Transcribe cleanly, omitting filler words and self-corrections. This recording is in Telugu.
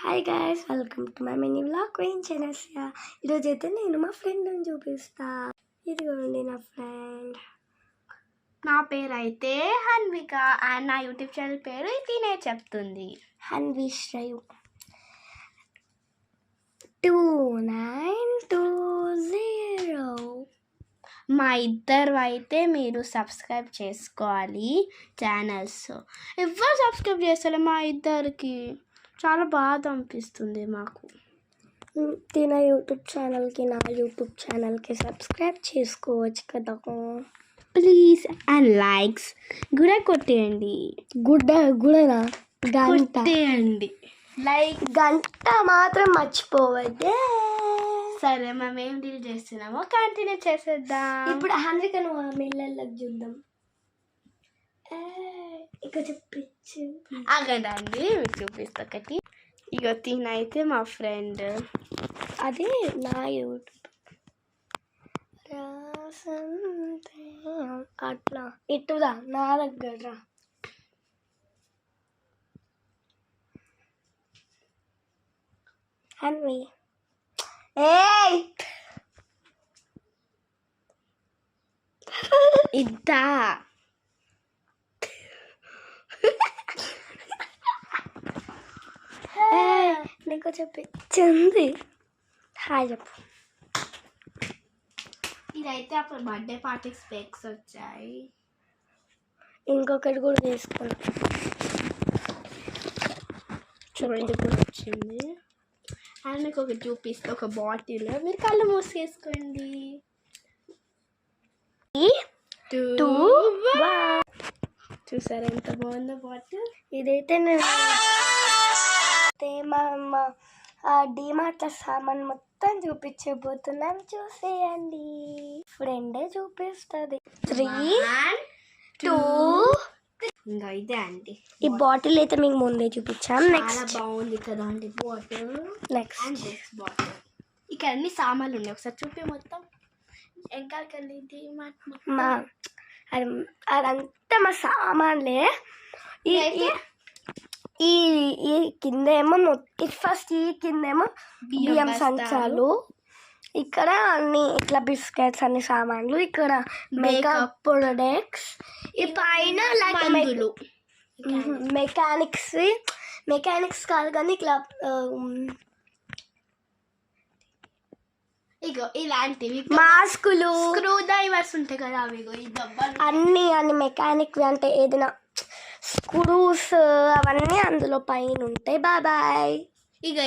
Hi guys, welcome to my mini vlog queen చెనస్యా. ఈరోజు అయితే నేను మా ఫ్రెండ్ని చూపిస్తా. ఇదిగోండి నా ఫ్రెండ్. నా పేరు అయితే హన్విక అండ్ నా యూట్యూబ్ ఛానల్ పేరు తినే చెప్తుంది. హన్వి శ్రేయు 2920. మా ఇద్దరు అయితే మీరు సబ్స్క్రైబ్ చేసుకోవాలి ఛానల్స్. ఎవరు సబ్స్క్రైబ్ చేస్తారు మా ఇద్దరికి? చాలా బాధ అనిపిస్తుంది మాకు. తిన యూట్యూబ్ ఛానల్కి నా యూట్యూబ్ ఛానల్కి సబ్స్క్రైబ్ చేసుకోవచ్చు కదా. ప్లీజ్ అండ్ లైక్స్ కూడా కొట్టేయండి. గుడనా గంట కొట్టేయండి. లైక్ గంట మాత్రం మర్చిపోవద్దే. సరే, మేము ఏం డీల్ చేస్తున్నామో కంటిన్యూ చేసేద్దాం. ఇప్పుడు హన్విక నువ్వు మిల్లర్లకు చూద్దాం. ఇక చూపించు. అగదండి, మీకు చూపిస్తా ఒకటి. ఇక తినైతే మా ఫ్రెండ్, అది నా యూట్యూబ్. అట్లా ఇటురా నా దగ్గర. హన్వి ఇద్దా నీకు చెప్పింది. హాయ్ చెప్పు. ఇదైతే అప్పుడు బర్త్డే పార్టీ స్పెక్స్ వచ్చాయి. ఇంకొకటి కూడా తీసుకున్నా. చూడండి, కూడా వచ్చింది. అండ్ మీకు ఒకటి చూపిస్తే ఒక బాటిల్. మీరు కళ్ళు మూసేసుకోండి. చూసారా ఎంత బాగుందో బాటిల్? ఇదైతే నేను మా డిమార్ట్ల సామాన్ మొత్తం చూపించబోతున్నాం. చూసేయండి, ఫ్రెండే చూపిస్తుంది. 3, 2. ఇంకా ఇదే అండి. ఈ బాటిల్ అయితే మీకు ముందే చూపించాం. నెక్స్ట్ బాగుంది కదా అండి బాటిల్. Next bottle. ఇక్కడ అన్ని సామాన్లు ఉన్నాయి, ఒకసారి చూపి మొత్తం. ఎంకాడికెళ్ళి అదంతా మా సామాన్లే. ఈ కిందేమో ఫస్ట్ ఈ కిందేమో బియ్యం సంచాలు, ఇక్కడ అన్ని ఇట్లా బిస్కెట్స్ అన్ని సామాన్లు, ఇక్కడ మేకప్ ప్రొడక్ట్స్, ఈ పైన మెకానిక్స్ కాదు కానీ ఇట్లా ఇగో ఇలాంటివి మాస్కులు, స్క్రూ డ్రైవర్స్ ఉంటాయి కదా, అవి ఈ డబ్బాలు అన్ని మెకానిక్ అంటే ఏదైనా స్క్రూస్ అవన్నీ అందులో పైన ఉంటాయి. బాయ్. ఇక